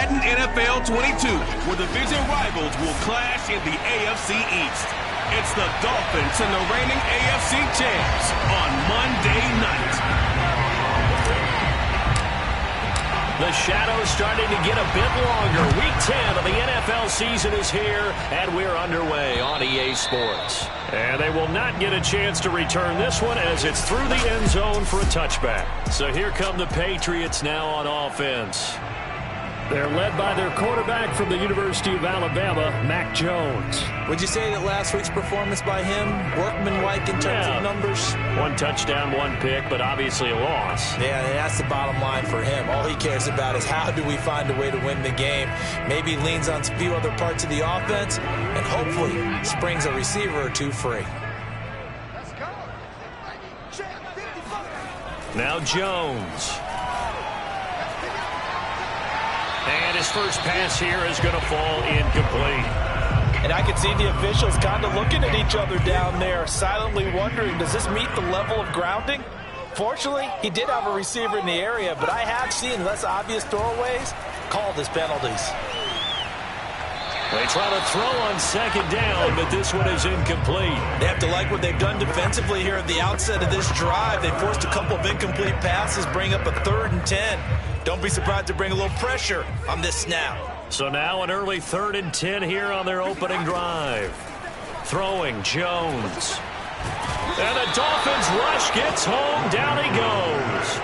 Madden NFL 22, where division rivals will clash in the AFC East. It's the Dolphins and the reigning AFC champs on Monday night. The shadow's starting to get a bit longer. Week 10 of the NFL season is here, and we're underway on EA Sports. And they will not get a chance to return this one as it's through the end zone for a touchback. So here come the Patriots now on offense. They're led by their quarterback from the University of Alabama, Mac Jones. Would you say that last week's performance by him, workmanlike in terms of numbers? 1 touchdown, 1 pick, but obviously a loss. Yeah, that's the bottom line for him. All he cares about is how do we find a way to win the game. Maybe leans on a few other parts of the offense, and hopefully springs a receiver or two free. Now Jones. And his first pass here is going to fall incomplete. And I could see the officials kind of looking at each other down there, silently wondering, does this meet the level of grounding? Fortunately, he did have a receiver in the area, but I have seen less obvious throwaways called as penalties. They try to throw on second down, but this one is incomplete. They have to like what they've done defensively here at the outset of this drive. They forced a couple of incomplete passes, bring up a 3rd and 10. Don't be surprised to bring a little pressure on this snap. So now an early 3rd and 10 here on their opening drive. Throwing Jones. And the Dolphins rush gets home. Down he goes.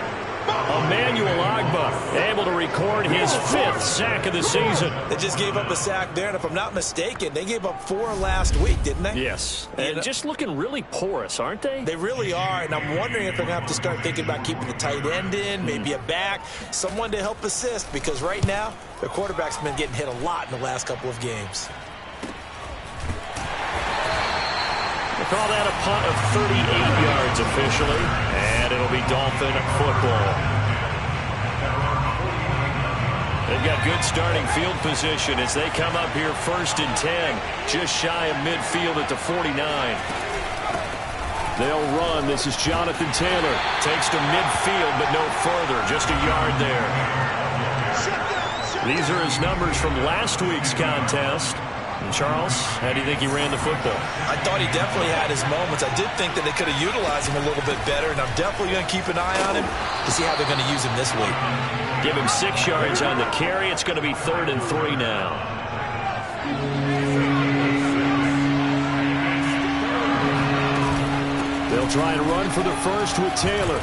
Emmanuel Ogbah able to record his 5th sack of the season. They just gave up a sack there, and if I'm not mistaken, they gave up 4 last week, didn't they? Yes, and just looking really porous, aren't they? They really are, and I'm wondering if they're going to have to start thinking about keeping the tight end in, maybe a back, someone to help assist, because right now, their quarterback's been getting hit a lot in the last couple of games. They call that a punt of 38 yards officially, and it'll be Dolphin football. They've got good starting field position as they come up here 1st and 10, just shy of midfield at the 49. They'll run. This is Jonathan Taylor. Takes to midfield, but no further, just a yard there. These are his numbers from last week's contest. And Charles, how do you think he ran the football? I thought he definitely had his moments. I did think that they could have utilized him a little bit better, and I'm definitely going to keep an eye on him to see how they're going to use him this week. Give him 6 yards on the carry. It's going to be 3rd and 3 now. They'll try and run for the first with Taylor.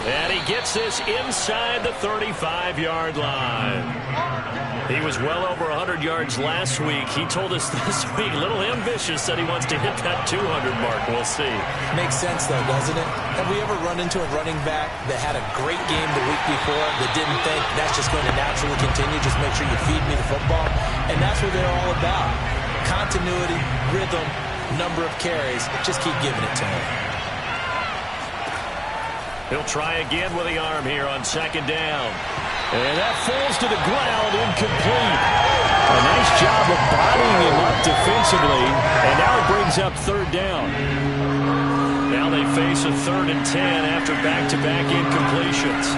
And he gets this inside the 35-yard line. He was well over 100 yards last week. He told us this week, a little ambitious, that he wants to hit that 200 mark. We'll see. Makes sense, though, doesn't it? Have we ever run into a running back that had a great game the week before that didn't think that's just going to naturally continue? Just make sure you feed me the football. And that's what they're all about. Continuity, rhythm, number of carries. Just keep giving it to him. He'll try again with the arm here on 2nd down. And that falls to the ground, incomplete. A nice job of bodying him up defensively. And now it brings up 3rd down. Now they face a 3rd and 10 after back-to-back incompletions.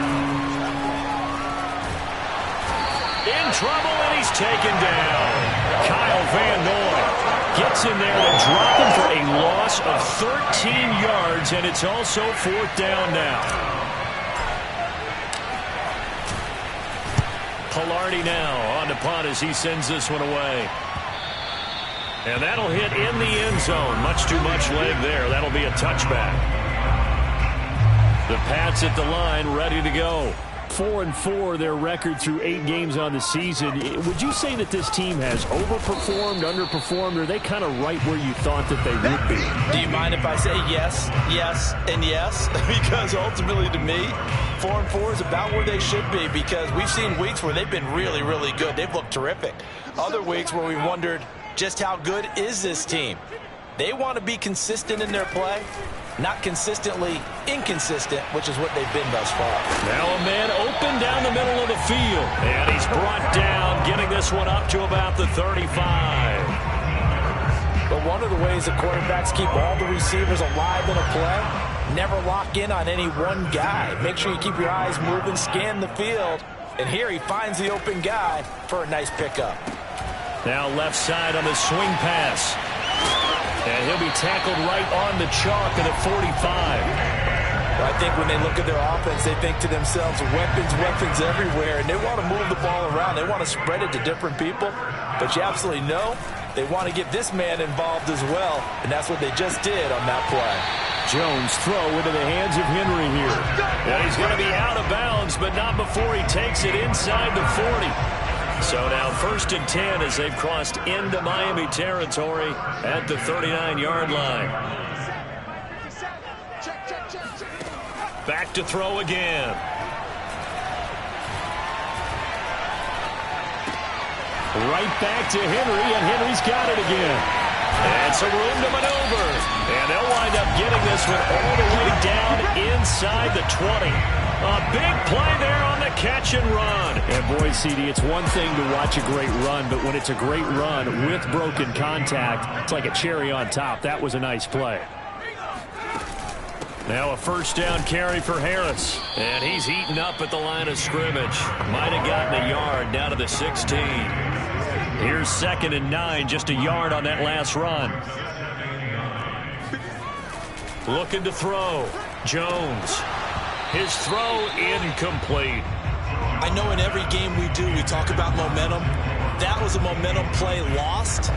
In trouble, and he's taken down. Kyle Van Noy gets in there to drop him for a loss of 13 yards, and it's also 4th down now. Pilardi now on the punt as he sends this one away. And that'll hit in the end zone. Much too much leg there. That'll be a touchback. The Pats at the line ready to go. 4-4 their record through 8 games on the season. Would you say that this team has overperformed, underperformed, or are they kind of right where you thought that they would be? Do you mind if I say yes, yes, and yes? Because ultimately to me, 4-4 is about where they should be, because we've seen weeks where they've been really, really good. They've looked terrific. Other weeks where we wondered just how good is this team. They want to be consistent in their play, not consistently inconsistent, which is what they've been thus far. Now a man open down the middle of the field. And he's brought down, getting this one up to about the 35. But one of the ways the quarterbacks keep all the receivers alive in a play, never lock in on any one guy. Make sure you keep your eyes moving, scan the field, And here he finds the open guy for a nice pickup. Now left side on the swing pass. And he'll be tackled right on the chalk at 45. I think when they look at their offense, they think to themselves, weapons everywhere, and they want to move the ball around. They want to spread it to different people, but you absolutely know they want to get this man involved as well, and that's what they just did on that play. Jones throw into the hands of Henry here. And he's going to be out of bounds, but not before he takes it inside the 40. So now 1st and 10 as they've crossed into Miami territory at the 39-yard line. Back to throw again. Right back to Henry, and Henry's got it again. And some room to maneuver. And they'll wind up getting this one all the way down inside the 20. A big play there on the catch and run. And boy, CD, it's one thing to watch a great run, but when it's a great run with broken contact, it's like a cherry on top. That was a nice play. Now a 1st down carry for Harris. And he's heating up at the line of scrimmage. Might have gotten a yard down to the 16. Here's 2nd and 9, just a yard on that last run. Looking to throw. Jones. His throw incomplete. I know in every game we do, we talk about momentum. That was a momentum play lost.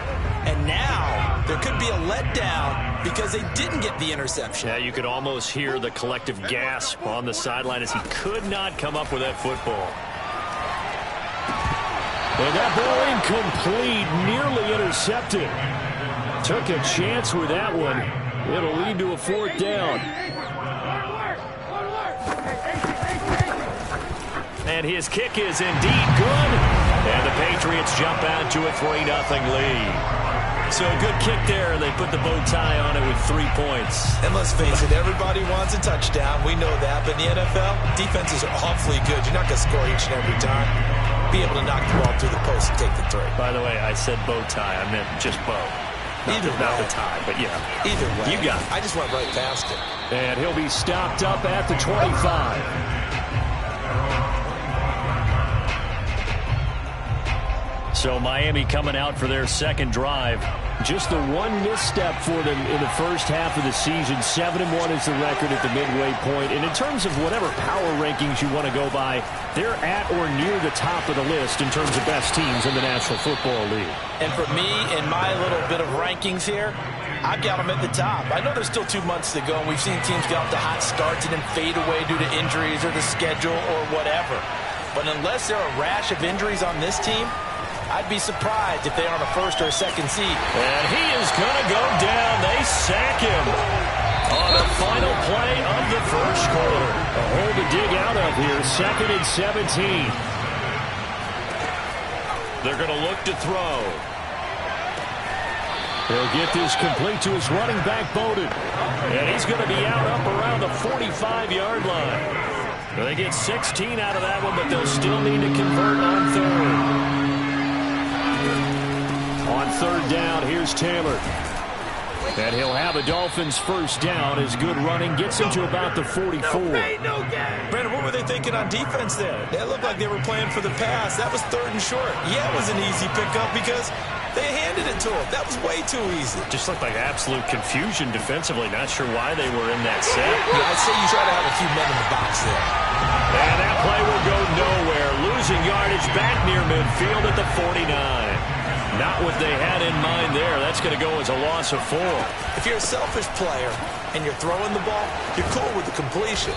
And now there could be a letdown because they didn't get the interception. Yeah, you could almost hear the collective gasp on the sideline as he could not come up with that football. And that ball incomplete, nearly intercepted. Took a chance with that one. It'll lead to a 4th down. And his kick is indeed good. And the Patriots jump out to a 3-0 lead. So a good kick there. They put the bow tie on it with 3 points. And let's face it, everybody wants a touchdown. We know that. But in the NFL, defenses are awfully good. You're not going to score each and every time. Be able to knock the ball through the post and take the 3. By the way, I said bow tie. I meant just bow. Not the tie, but yeah. Either way. You got it. I just went right past it. And he'll be stopped up at the 25. So Miami coming out for their 2nd drive. Just the one misstep for them in the first half of the season. 7-1 is the record at the midway point. And in terms of whatever power rankings you want to go by, they're at or near the top of the list in terms of best teams in the National Football League. And for me, in my little bit of rankings here, I've got them at the top. I know there's still 2 months to go, and we've seen teams get off to hot starts and then fade away due to injuries or the schedule or whatever. But unless there are a rash of injuries on this team, I'd be surprised if they're on a 1st or a 2nd seed. And he is going to go down. They sack him on the final play of the 1st quarter. A hole to dig out of here. 2nd and 17. They're going to look to throw. He'll get this complete to his running back, Bowden. And he's going to be out up around the 45-yard line. They get 16 out of that one, but they'll still need to convert on 3rd. On 3rd down, here's Taylor. And he'll have a Dolphins 1st down as good running gets him to about the 44. Brandon, what were they thinking on defense there? It looked like they were playing for the pass. That was 3rd and short. Yeah, it was an easy pickup because they handed it to him. That was way too easy. Just looked like absolute confusion defensively. Not sure why they were in that set. Yeah, I'd say you try to have a few men in the box there. And that play will go nowhere. Losing yardage back near midfield at the 49. Not what they had in mind there. That's going to go as a loss of 4. If you're a selfish player and you're throwing the ball, you're cool with the completion.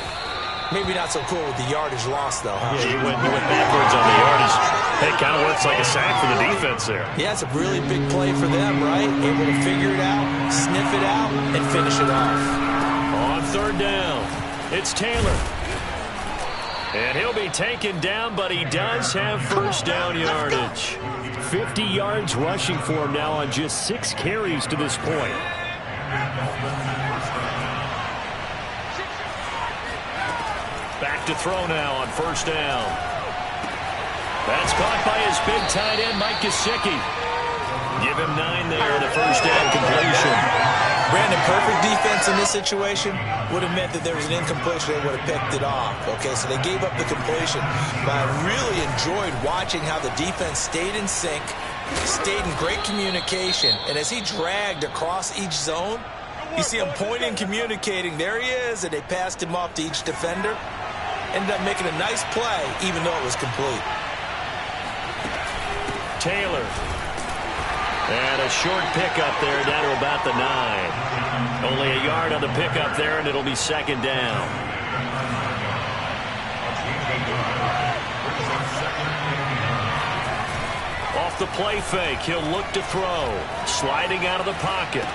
Maybe not so cool with the yardage loss, though, huh? Yeah, you went backwards on the yardage. It kind of works like a sack for the defense there. Yeah, it's a really big play for them, right? Able to figure it out, sniff it out, and finish it off. On 3rd down, it's Taylor. And he'll be taken down, but he does have 1st down yardage. 50 yards rushing for him now on just 6 carries to this point. Back to throw now on 1st down. That's caught by his big tight end, Mike Gesicki. Give him 9 there, the 1st down completion. Brandon, perfect defense in this situation would have meant that there was an incompletion. They would have picked it off. Okay, so they gave up the completion. But I really enjoyed watching how the defense stayed in sync, stayed in great communication. And as he dragged across each zone, you see him pointing, communicating. There he is, and they passed him off to each defender. Ended up making a nice play, even though it was complete. Taylor. And a short pickup there down to about the 9. Only a yard on the pickup there, and it'll be second down. Off the play fake, he'll look to throw. Sliding out of the pocket.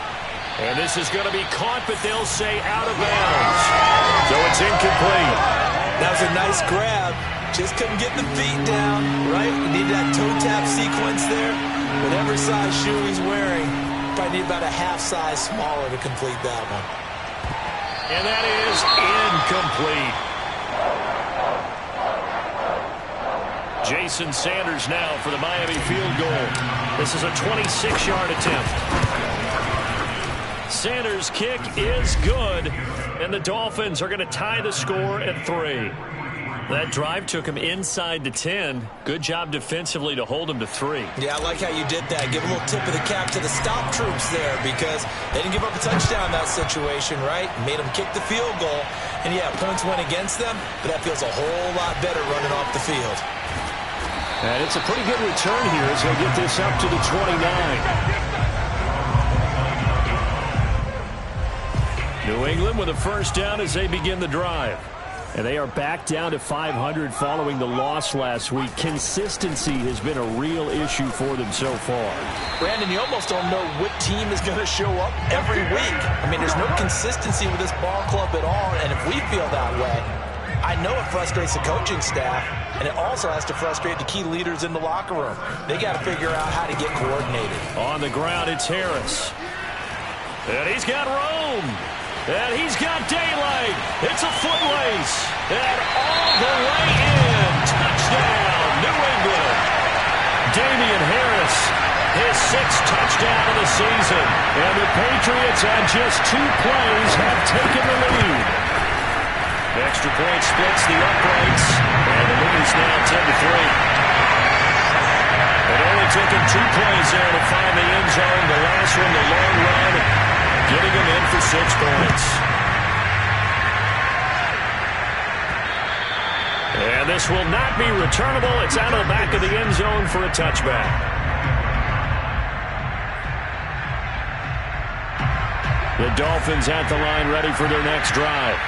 And this is going to be caught, but they'll say out of bounds. So it's incomplete. That was a nice grab. Just couldn't get the feet down, right? You need that toe tap sequence there. Whatever size shoe he's wearing, probably need about a half size smaller to complete that one. And that is incomplete. Jason Sanders now for the Miami field goal. This is a 26-yard attempt. Sanders' kick is good, and the Dolphins are going to tie the score at 3. That drive took him inside the 10. Good job defensively to hold him to 3. Yeah, I like how you did that. Give a little tip of the cap to the stop troops there because they didn't give up a touchdown in that situation, right? Made them kick the field goal. And, yeah, points went against them, but that feels a whole lot better running off the field. And it's a pretty good return here as they get this up to the 29. New England with a first down as they begin the drive. And they are back down to 500 following the loss last week. Consistency has been a real issue for them so far. Brandon, you almost don't know what team is going to show up every week. I mean, there's no consistency with this ball club at all. And if we feel that way, I know it frustrates the coaching staff. And it also has to frustrate the key leaders in the locker room. They got to figure out how to get coordinated. On the ground, it's Harris. And he's got Rome. And he's got daylight. It's a foot race. And all the way in. Touchdown, New England. Damian Harris, his 6th touchdown of the season. And the Patriots on just 2 plays have taken the lead. Extra point splits the uprights. And the lead is now 10-3. It only took him 2 plays there to find the end zone. The last one, the long run, getting him in for 6 points. And this will not be returnable. It's out of the back of the end zone for a touchback. The Dolphins at the line ready for their next drive.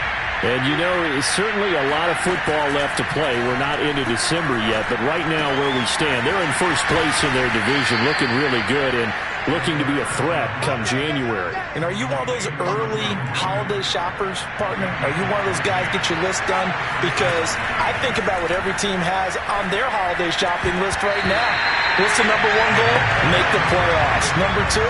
And, you know, certainly a lot of football left to play. We're not into December yet, but right now where we stand, they're in first place in their division, looking really good and looking to be a threat come January. And are you one of those early holiday shoppers, partner? Are you one of those guys get your list done? Because I think about what every team has on their holiday shopping list right now. What's the number 1 goal? Make the playoffs. Number 2,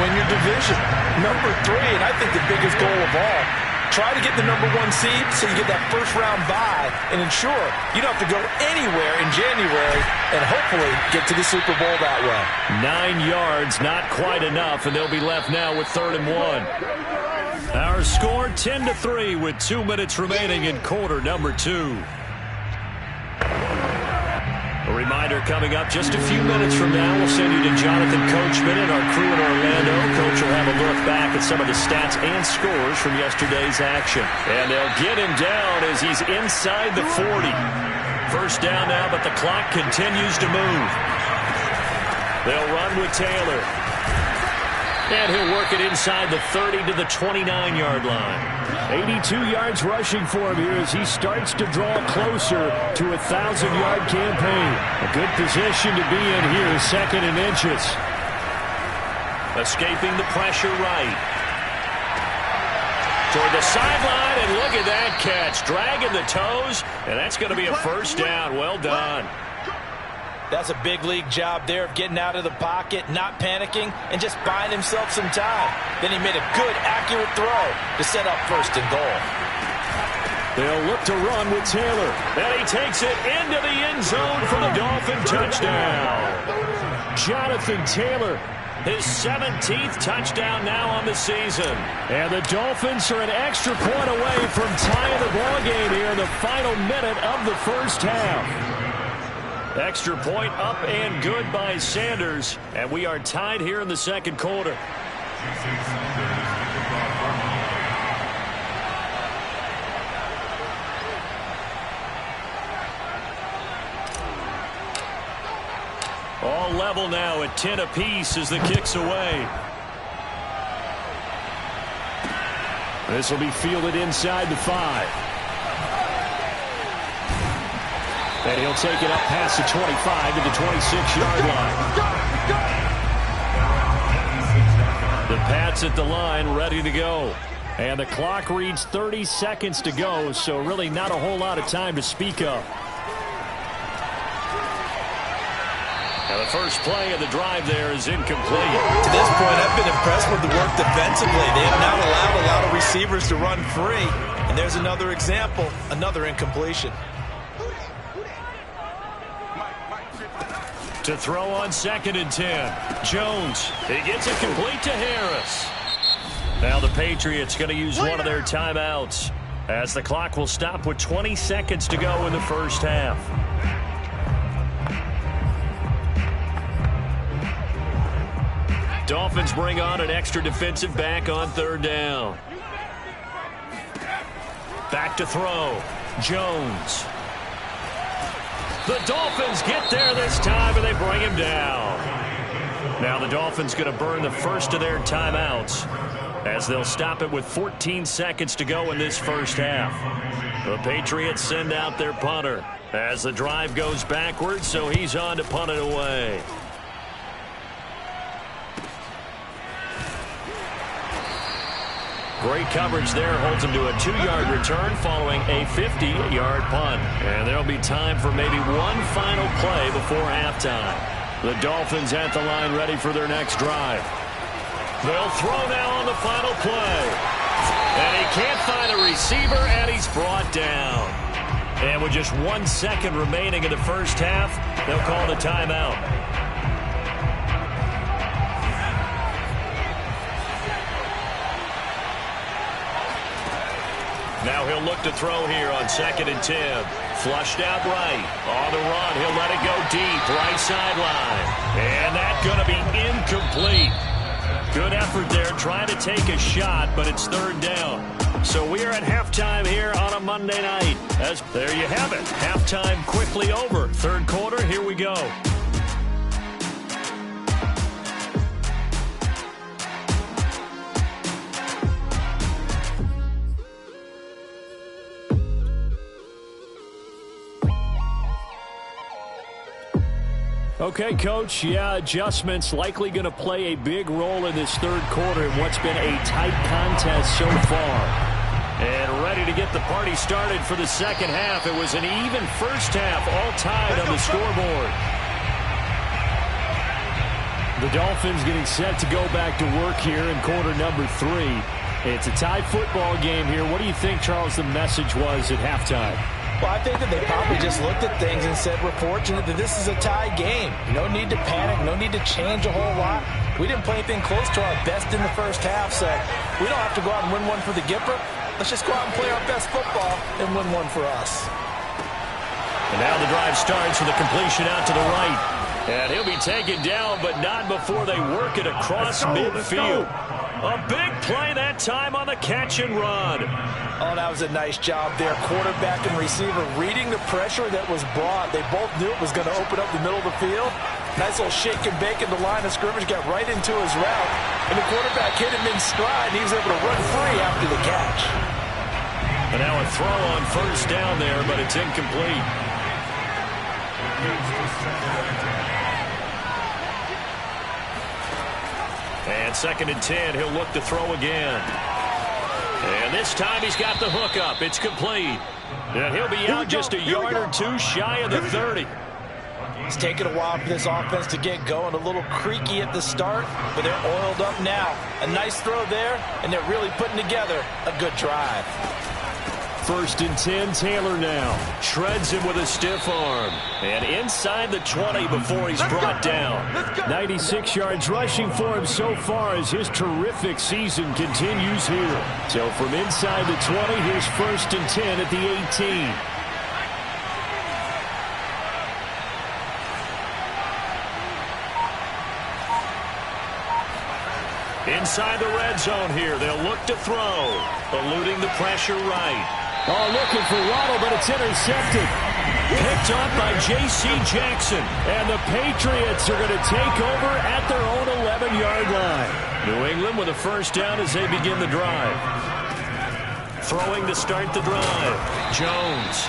win your division. Number 3, and I think the biggest goal of all, try to get the number 1 seed so you get that first-round bye and ensure you don't have to go anywhere in January and hopefully get to the Super Bowl that way. 9 yards, not quite enough, and they'll be left now with 3rd and 1. Our score 10-3 with 2 minutes remaining in quarter number 2. A reminder coming up just a few minutes from now. We'll send you to Jonathan Coachman and our crew in Orlando. Coach will have a look back at some of the stats and scores from yesterday's action. And they'll get him down as he's inside the 40. First down now, but the clock continues to move. They'll run with Taylor. And he'll work it inside the 30 to the 29-yard line. 82 yards rushing for him here as he starts to draw closer to a 1,000-yard campaign. A good position to be in here, 2nd and inches. Escaping the pressure right. Toward the sideline, and look at that catch. Dragging the toes, and that's going to be a first down. Well done. That's a big league job there of getting out of the pocket, not panicking, and just buying himself some time. Then he made a good, accurate throw to set up 1st and goal. They'll look to run with Taylor. And he takes it into the end zone for the Dolphin touchdown. Jonathan Taylor His 17th touchdown now on the season. And the Dolphins are an extra point away from tying the ball game here in the final minute of the first half. Extra point up and good by Sanders. And we are tied here in the second quarter. All level now at 10 apiece as the kick's away. This will be fielded inside the 5. And he'll take it up past the 25 to the 26-yard line. The Pats at the line, ready to go. And the clock reads 30 seconds to go, so really not a whole lot of time to speak of. Now the first play of the drive there is incomplete. To this point, I've been impressed with the work defensively. They have not allowed a lot of receivers to run free. And there's another example, another incompletion. To throw on 2nd and 10. Jones, he gets it complete to Harris. Now the Patriots going to use one of their timeouts as the clock will stop with 20 seconds to go in the first half. Dolphins bring on an extra defensive back on 3rd down. Back to throw. Jones. The Dolphins get there this time, and they bring him down. Now the Dolphins going to burn the first of their timeouts as they'll stop it with 14 seconds to go in this first half. The Patriots send out their punter as the drive goes backwards, so he's on to punt it away. Great coverage there, holds him to a 2-yard return following a 50-yard punt. And there'll be time for maybe one final play before halftime. The Dolphins at the line ready for their next drive. They'll throw now on the final play. And he can't find a receiver, and he's brought down. And with just 1 second remaining in the first half, they'll call the timeout. Now he'll look to throw here on 2nd and 10. Flushed out right. On the run, he'll let it go deep. Right sideline. And that's going to be incomplete. Good effort there trying to take a shot, but it's 3rd down. So we are at halftime here on a Monday night. There you have it. Halftime quickly over. 3rd quarter, here we go. Okay, Coach, adjustments likely going to play a big role in this 3rd quarter in what's been a tight contest so far. And ready to get the party started for the second half. It was an even first half, all tied on the scoreboard. The Dolphins getting set to go back to work here in quarter number 3. It's a tie football game here. What do you think, Charles, the message was at halftime? Well, I think that they probably just looked at things and said, we're fortunate that this is a tie game. No need to panic, no need to change a whole lot. We didn't play anything close to our best in the first half, so we don't have to go out and win one for the Gipper. Let's just go out and play our best football and win one for us. And now the drive starts with a completion out to the right. And he'll be taken down, but not before they work it across midfield. A big play that time on the catch and run. Oh, that was a nice job there. Quarterback and receiver reading the pressure that was brought. They both knew it was going to open up the middle of the field. Nice little shake and bake in the line of scrimmage. Got right into his route. And the quarterback hit him in stride. And he was able to run free after the catch. And now a throw on 1st down there, but it's incomplete. And 2nd and 10, he'll look to throw again. And this time he's got the hook up. It's complete. And he'll be out just a yard or two shy of the 30. It's taken a while for this offense to get going. A little creaky at the start, but they're oiled up now. A nice throw there, and they're really putting together a good drive. 1st and 10. Taylor now. Shreds him with a stiff arm. And inside the 20 before he's brought down. 96 yards rushing for him so far as his terrific season continues here. So from inside the 20, here's 1st and 10 at the 18. Inside the red zone here. They'll look to throw. Eluding the pressure right. Oh, looking for Waddle, but it's intercepted. Picked up by J.C. Jackson. And the Patriots are going to take over at their own 11-yard line. New England with a 1st down as they begin the drive. Throwing to start the drive. Jones.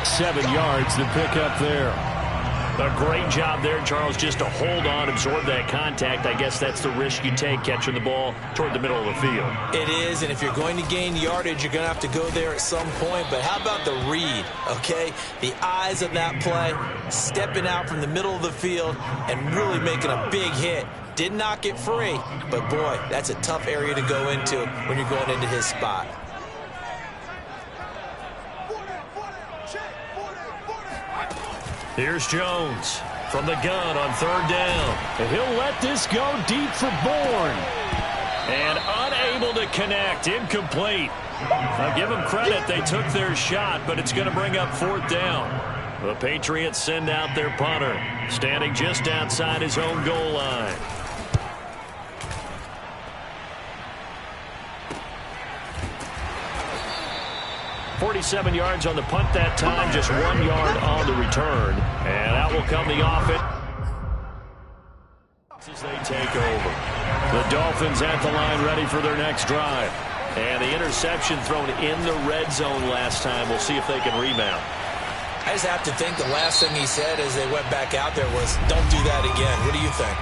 7 yards to pick up there. A great job there, Charles, just to hold on, absorb that contact. I guess that's the risk you take, catching the ball toward the middle of the field. It is, and if you're going to gain yardage, you're going to have to go there at some point. But how about the read, okay? The eyes of that play, stepping out from the middle of the field and really making a big hit. Did not get free, but boy, that's a tough area to go into when you're going into his spot. Here's Jones from the gun on 3rd down. And he'll let this go deep for Bourne. And unable to connect. Incomplete. I'll give them credit. They took their shot, but it's going to bring up 4th down. The Patriots send out their punter, standing just outside his own goal line. .47 yards on the punt that time, just 1 yard on the return. And out will come the offense as they take over. The Dolphins at the line ready for their next drive. And the interception thrown in the red zone last time. We'll see if they can rebound. I just have to think the last thing he said as they went back out there was, don't do that again. What do you think?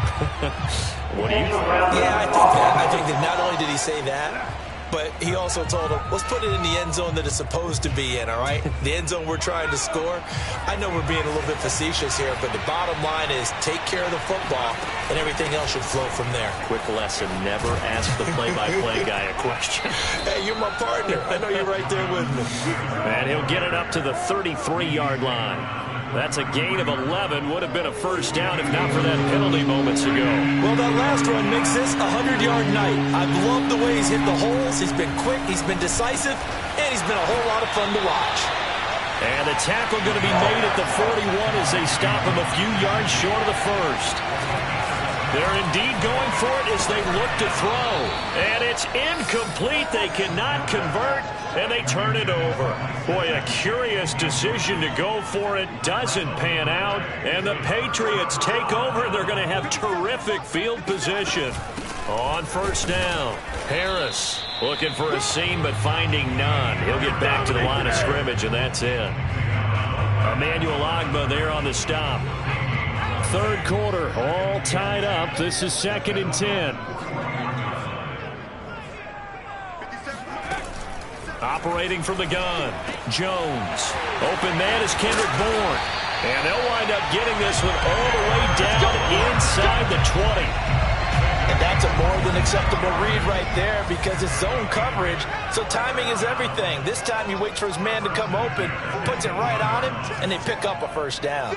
What do you think? Yeah, I think that. I think that not only did he say that, but he also told him, let's put it in the end zone that it's supposed to be in, all right? The end zone we're trying to score. I know we're being a little bit facetious here, but the bottom line is take care of the football, and everything else should flow from there. Quick lesson, never ask the play-by-play guy a question. Hey, you're my partner. I know you're right there with me. And he'll get it up to the 33-yard line. That's a gain of 11. Would have been a 1st down if not for that penalty moments ago. Well, that last run makes this a 100-yard night. I've loved the way he's hit the holes. He's been quick, he's been decisive, and he's been a whole lot of fun to watch. And the tackle going to be made at the 41 as they stop him a few yards short of the 1st. They're indeed going for it as they look to throw. And it's incomplete. They cannot convert, and they turn it over. Boy, a curious decision to go for it. Doesn't pan out, and the Patriots take over. They're going to have terrific field position. On 1st down, Harris looking for a seam but finding none. He'll get back to the line of scrimmage, and that's it. Emmanuel Ogbah there on the stop. 3rd quarter, all tied up. This is 2nd and 10. Operating from the gun, Jones. Open man is Kendrick Bourne. And they'll wind up getting this one all the way down inside the 20. And that's a more than acceptable read right there because it's zone coverage, so timing is everything. This time he waits for his man to come open, puts it right on him, and they pick up a 1st down.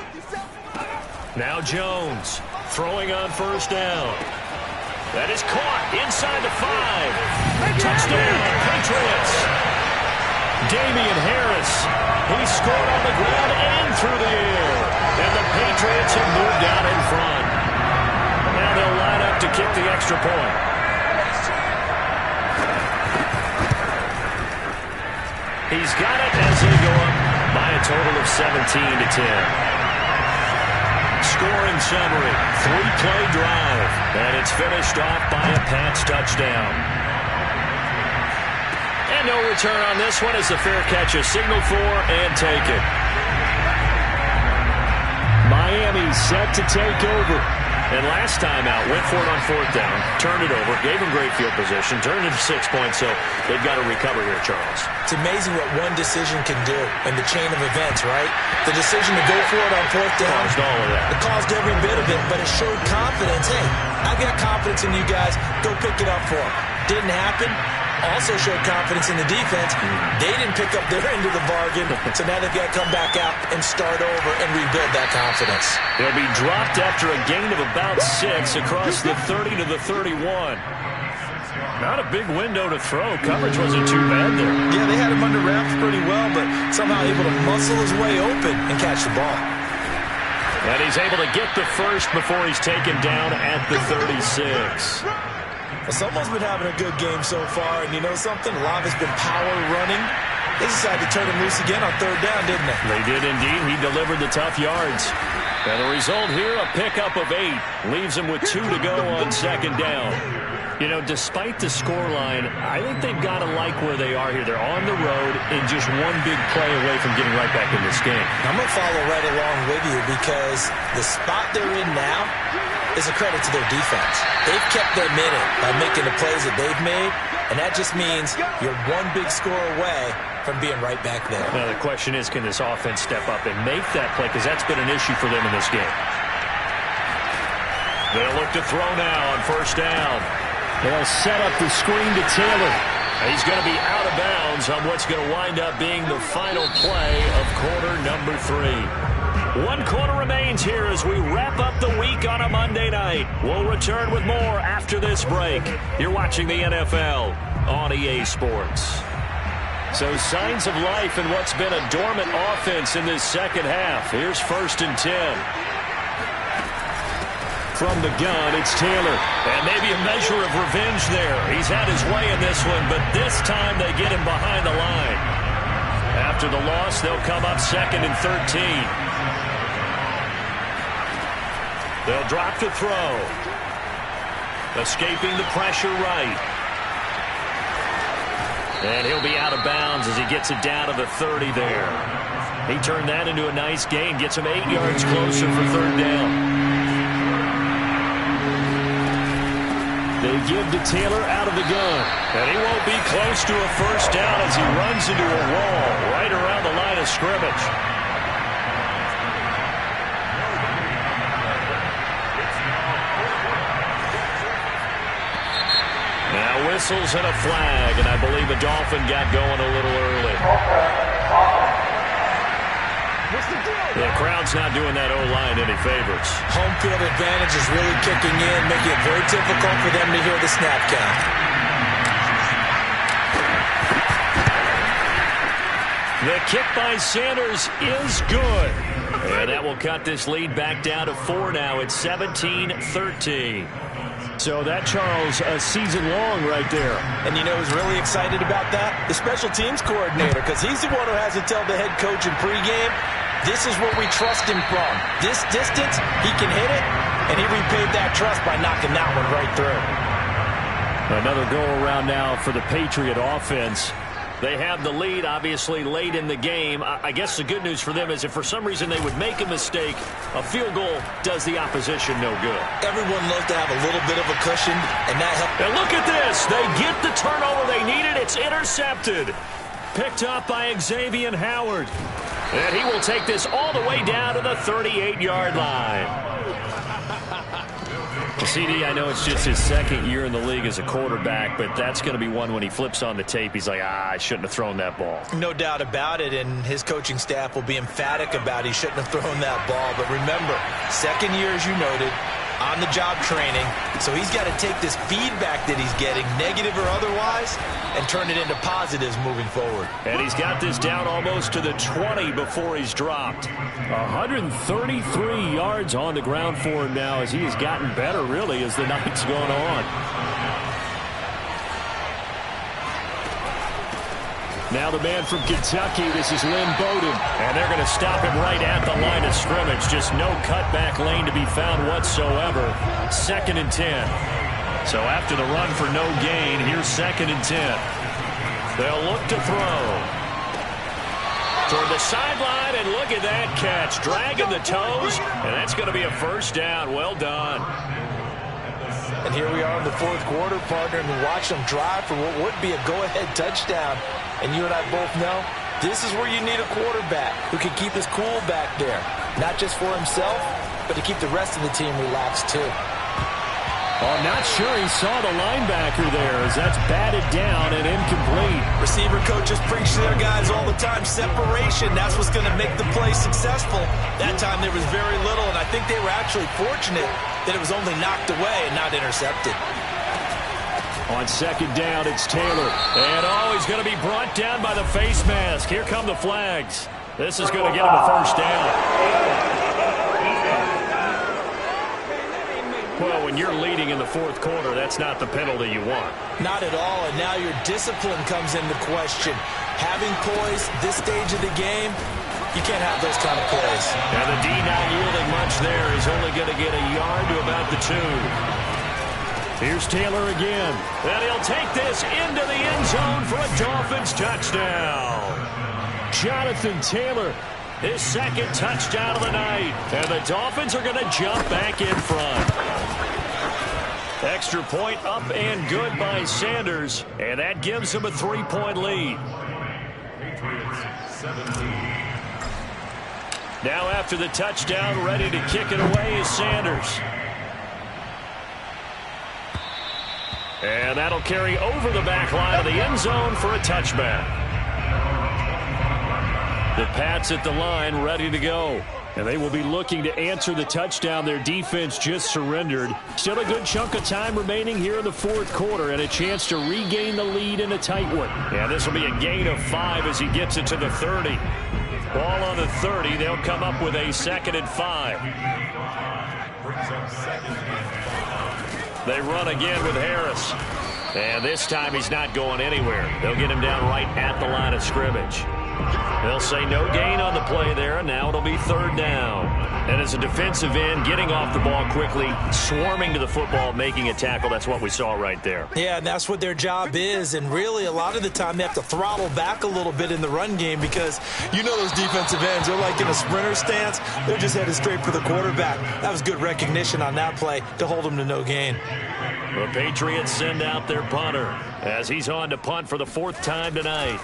Now Jones throwing on 1st down. That is caught inside the 5. Touchdown, Patriots. Damian Harris. He scored on the ground and through the air. And the Patriots have moved out in front. Now they'll line up to kick the extra point. He's got it as they go up by a total of 17-10. Scoring summary, 3-play drive, and it's finished off by a Pats touchdown. And no return on this one as the fair catch is signaled for and taken. Miami set to take over. And last time out, went for it on 4th down, turned it over, gave them great field position, turned it to 6 points, so they've got to recover here, Charles. It's amazing what one decision can do in the chain of events, right? The decision to go for it on 4th down. Caused all of that. It caused every bit of it, but it showed confidence. Hey, I've got confidence in you guys. Go pick it up for them. Didn't happen. also showed confidence in the defense. They didn't pick up their end of the bargain, so now they've got to come back out and start over and rebuild that confidence. They'll be dropped after a gain of about 6 across the 30 to the 31. Not a big window to throw. Coverage wasn't too bad there. Yeah, they had him under wraps pretty well, but somehow able to muscle his way open and catch the ball. And he's able to get the first before he's taken down at the 36. Well, someone's been having a good game so far, and you know something? A lot of it's been power running. They decided to turn him loose again on 3rd down, didn't they? They did indeed. He delivered the tough yards. And the result here, a pickup of 8. Leaves him with 2 to go on 2nd down. You know, despite the scoreline, I think they've got to like where they are here. They're on the road and just one big play away from getting right back in this game. I'm going to follow right along with you because the spot they're in now is a credit to their defense. They've kept them in it by making the plays that they've made, and that just means you're one big score away from being right back there. Now, the question is, can this offense step up and make that play? Because that's been an issue for them in this game. They'll look to throw now on 1st down. They'll set up the screen to Taylor. He's going to be out of bounds on what's going to wind up being the final play of quarter number 3. 1 quarter remains here as we wrap up the week on a Monday night. We'll return with more after this break. You're watching the NFL on EA Sports. So signs of life in what's been a dormant offense in this second half. Here's 1st and 10. From the gun, it's Taylor. And maybe a measure of revenge there. He's had his way in this one, but this time they get him behind the line. After the loss, they'll come up 2nd and 13. They'll drop to throw. Escaping the pressure right. And he'll be out of bounds as he gets it down to the 30 there. He turned that into a nice gain. Gets him 8 yards closer for 3rd down. They give to Taylor out of the gun. And he won't be close to a 1st down as he runs into a wall right around the line of scrimmage. Now whistles and a flag, and I believe a Dolphin got going a little early. The crowd's not doing that O-line any favors. Home field advantage is really kicking in, making it very difficult for them to hear the snap count. The kick by Sanders is good. And that will cut this lead back down to 4 now. It's 17-13. So that, Charles, a season long right there. And you know who's really excited about that? The special teams coordinator, because he's the one who has to tell the head coach in pregame, this is what we trust him from. This distance, he can hit it, and he repaid that trust by knocking that one right through. Another go-around now for the Patriot offense. They have the lead, obviously, late in the game. I guess the good news for them is if for some reason they would make a mistake, a field goal does the opposition no good. Everyone loves to have a little bit of a cushion, and that helps. And look at this. They get the turnover they needed. It's intercepted. Picked up by Xavier Howard. And he will take this all the way down to the 38-yard line. CD, I know it's just his 2nd year in the league as a quarterback, but that's going to be one when he flips on the tape, he's like, I shouldn't have thrown that ball. No doubt about it, and his coaching staff will be emphatic about he shouldn't have thrown that ball. But remember, 2nd year, as you noted, on-the-job training, so he's got to take this feedback that he's getting, negative or otherwise, and turn it into positives moving forward. And he's got this down almost to the 20 before he's dropped. 133 yards on the ground for him now as he has gotten better, really, as the night's gone on. Now the man from Kentucky, this is Lynn Bowden. And they're going to stop him right at the line of scrimmage. Just no cutback lane to be found whatsoever. 2nd and 10. So after the run for no gain, here's 2nd and 10. They'll look to throw. Toward the sideline, and look at that catch. Dragging the toes, and that's going to be a 1st down. Well done. And here we are in the 4th quarter, partner, and watch them drive for what would be a go-ahead touchdown. And you and I both know this is where you need a quarterback who can keep his cool back there. Not just for himself, but to keep the rest of the team relaxed too. Oh, not sure he saw the linebacker there as that's batted down and incomplete. Receiver coaches preach to their guys all the time. Separation, that's what's going to make the play successful. That time there was very little, and I think they were actually fortunate that it was only knocked away and not intercepted. On second down, it's Taylor. And he's going to be brought down by the face mask. Here come the flags. This is going to get him a first down. Well, when you're leading in the fourth quarter, that's not the penalty you want. Not at all, and now your discipline comes into question. Having poise this stage of the game, you can't have those kind of plays. And the D not yielding much there. He's only going to get a yard to about the 2. Here's Taylor again. And he'll take this into the end zone for a Dolphins touchdown. Jonathan Taylor, his second touchdown of the night. And the Dolphins are going to jump back in front. Extra point up and good by Sanders. And that gives him a 3-point lead. Now after the touchdown, ready to kick it away is Sanders. And that'll carry over the back line of the end zone for a touchback. The Pats at the line ready to go. And they will be looking to answer the touchdown their defense just surrendered. Still a good chunk of time remaining here in the fourth quarter and a chance to regain the lead in a tight one. Yeah, this will be a gain of 5 as he gets it to the 30. Ball on the 30. They'll come up with a 2nd and 5. They run again with Harris. And this time he's not going anywhere. They'll get him down right at the line of scrimmage. They'll say no gain on the play there, and now it'll be 3rd down. And as a defensive end, getting off the ball quickly, swarming to the football, making a tackle, that's what we saw right there. Yeah, and that's what their job is. And really, a lot of the time, they have to throttle back a little bit in the run game because you know those defensive ends, they're like in a sprinter stance. They're just headed straight for the quarterback. That was good recognition on that play to hold them to no gain. The Patriots send out their punter as he's on to punt for the 4th time tonight.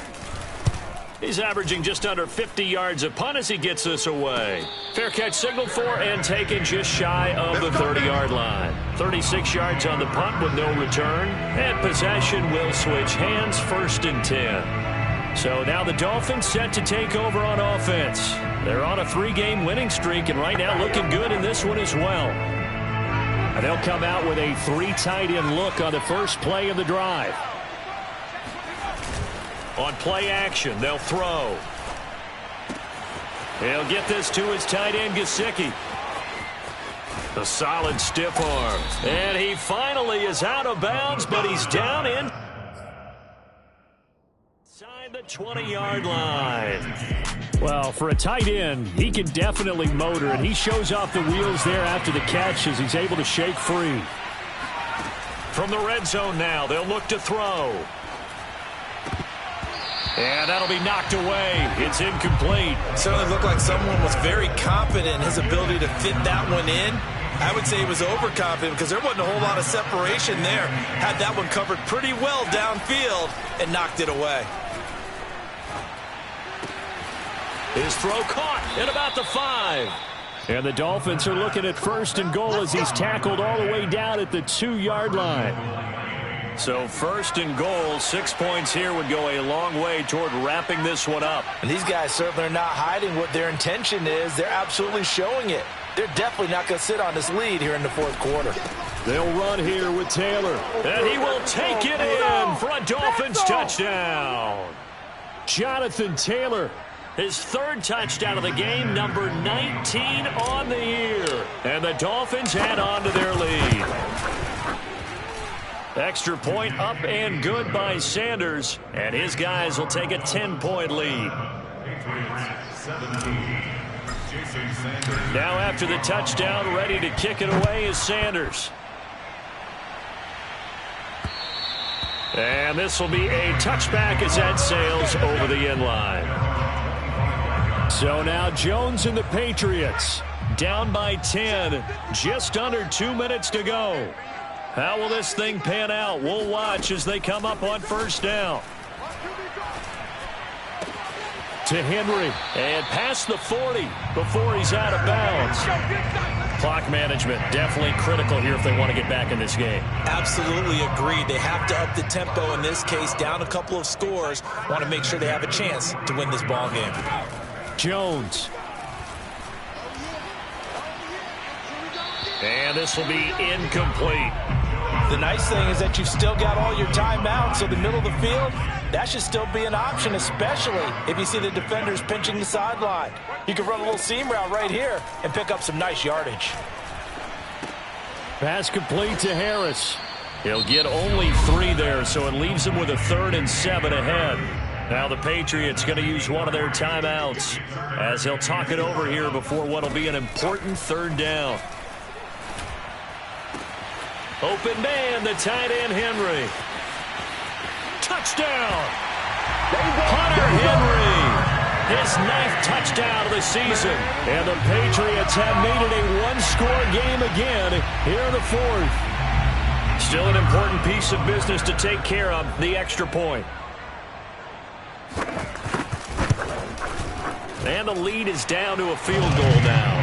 He's averaging just under 50 yards a punt as he gets this away. Fair catch signaled for and taken just shy of the 30-yard line. 36 yards on the punt with no return. And possession will switch hands, 1st and 10. So now the Dolphins set to take over on offense. They're on a 3-game winning streak and right now looking good in this one as well. And they'll come out with a 3 tight end look on the first play of the drive. On play action, they'll throw. He'll get this to his tight end, Gesicki. A solid stiff arm. And he finally is out of bounds, but he's down inside the 20-yard line. Well, for a tight end, he can definitely motor, and he shows off the wheels there after the catch as he's able to shake free. From the red zone now, they'll look to throw. And that'll be knocked away. It's incomplete. Certainly looked like someone was very confident in his ability to fit that one in. I would say he was overconfident because there wasn't a whole lot of separation there. Had that one covered pretty well downfield and knocked it away. His throw caught at about the 5. And the Dolphins are looking at 1st and goal as he's tackled all the way down at the 2-yard line. So 1st and goal, 6 points here would go a long way toward wrapping this one up. And these guys certainly are not hiding what their intention is. They're absolutely showing it. They're definitely not going to sit on this lead here in the fourth quarter. They'll run here with Taylor. And he will take it in for a Dolphins touchdown. Jonathan Taylor. His 3rd touchdown of the game, number 19 on the year. And the Dolphins add on to their lead. Extra point up and good by Sanders. And his guys will take a 10-point lead. Now after the touchdown, ready to kick it away is Sanders. And this will be a touchback as that sails over the end line. So now Jones and the Patriots down by 10. Just under 2 minutes to go. How will this thing pan out? We'll watch as they come up on 1st down. To Henry. And past the 40 before he's out of bounds. Clock management, definitely critical here if they want to get back in this game. Absolutely agreed. They have to up the tempo in this case, down a couple of scores. Want to make sure they have a chance to win this ball game. Jones. And this will be incomplete. The nice thing is that you've still got all your timeouts, so the middle of the field, that should still be an option, especially if you see the defenders pinching the sideline. You can run a little seam route right here and pick up some nice yardage. Pass complete to Harris. He'll get only 3 there, so it leaves him with a 3rd and 7 ahead. Now the Patriots going to use one of their timeouts as he'll talk it over here before what will be an important 3rd down. Open man, the tight end, Henry. Touchdown! Hunter Henry, his 9th touchdown of the season. And the Patriots have made it a one-score game again here in the 4th. Still an important piece of business to take care of, the extra point. And the lead is down to a field goal now.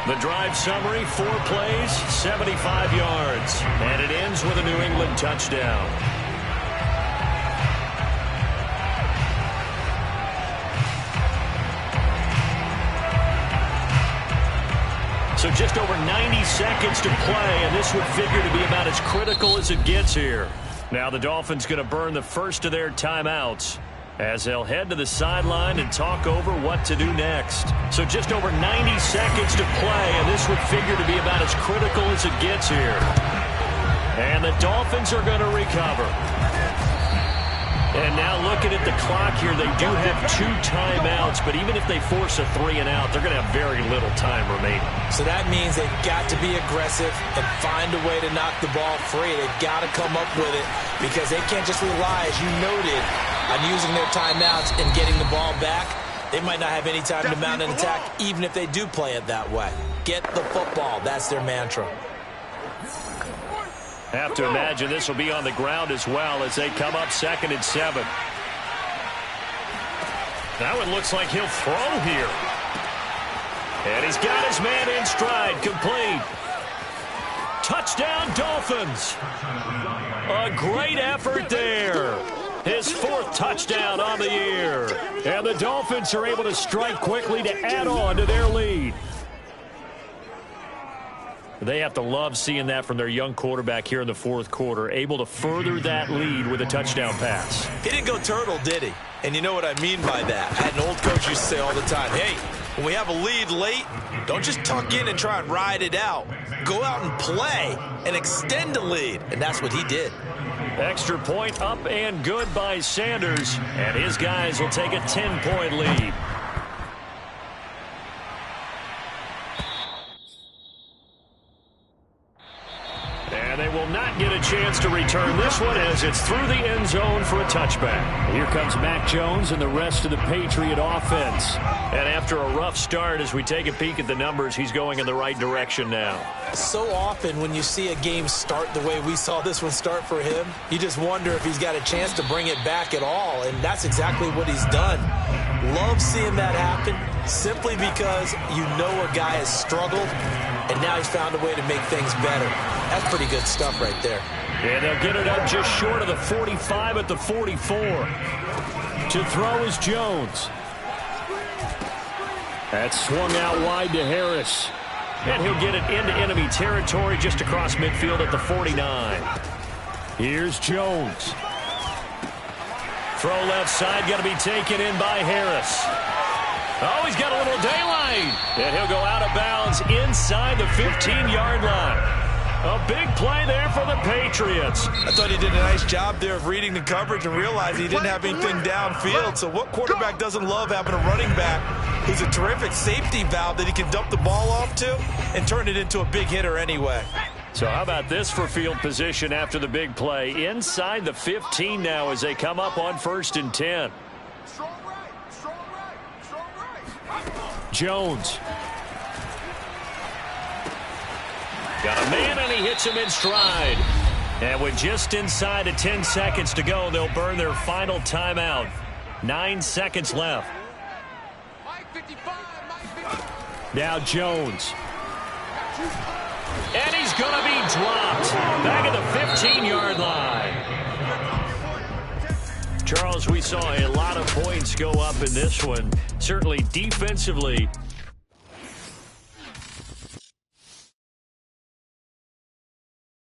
The drive summary, 4 plays, 75 yards. And it ends with a New England touchdown. So just over 90 seconds to play, and this would figure to be about as critical as it gets here. Now the Dolphins going to burn the first of their timeouts as they'll head to the sideline and talk over what to do next. So just over 90 seconds to play, and this would figure to be about as critical as it gets here. And the Dolphins are going to recover. And now looking at the clock here, they do have 2 timeouts, but even if they force a 3 and out, they're going to have very little time remaining. So that means they've got to be aggressive and find a way to knock the ball free. They've got to come up with it because they can't just rely, as you noted, on using their timeouts and getting the ball back. They might not have any time to mount an attack, even if they do play it that way. Get the football. That's their mantra. Have to imagine this will be on the ground as well as they come up 2nd and 7. Now it looks like he'll throw here. And he's got his man in stride, complete. Touchdown, Dolphins. A great effort there. His 4th touchdown on the year. And the Dolphins are able to strike quickly to add on to their lead. They have to love seeing that from their young quarterback here in the 4th quarter, able to further that lead with a touchdown pass. He didn't go turtle, did he? And you know what I mean by that. I had an old coach used to say all the time, hey, when we have a lead late, don't just tuck in and try and ride it out. Go out and play and extend the lead. And that's what he did. Extra point up and good by Sanders. And his guys will take a 10-point lead. And they will not get a chance to return this one as it's through the end zone for a touchback. Here comes Mac Jones and the rest of the Patriot offense. And after a rough start, as we take a peek at the numbers, he's going in the right direction now. So often when you see a game start the way we saw this one start for him, you just wonder if he's got a chance to bring it back at all, and that's exactly what he's done. Love seeing that happen simply because you know a guy has struggled, and now he's found a way to make things better. That's pretty good stuff right there. And they'll get it up just short of the 45 at the 44. To throw is Jones. That's swung out wide to Harris. And he'll get it into enemy territory just across midfield at the 49. Here's Jones. Throw left side, going to be taken in by Harris. Oh, he's got a little daylight. And he'll go out of bounds inside the 15-yard line. A big play there for the Patriots. I thought he did a nice job there of reading the coverage and realizing he didn't have anything downfield. So what quarterback doesn't love having a running back who's a terrific safety valve that he can dump the ball off to and turn it into a big hitter anyway? So how about this for field position after the big play? Inside the 15 now as they come up on 1st and 10. Jones. Got a man, and he hits him in stride. And with just inside of 10 seconds to go, they'll burn their final timeout. 9 seconds left. Now Jones. And he's going to be dropped back at the 15-yard line. Charles, we saw a lot of points go up in this one. Certainly defensively,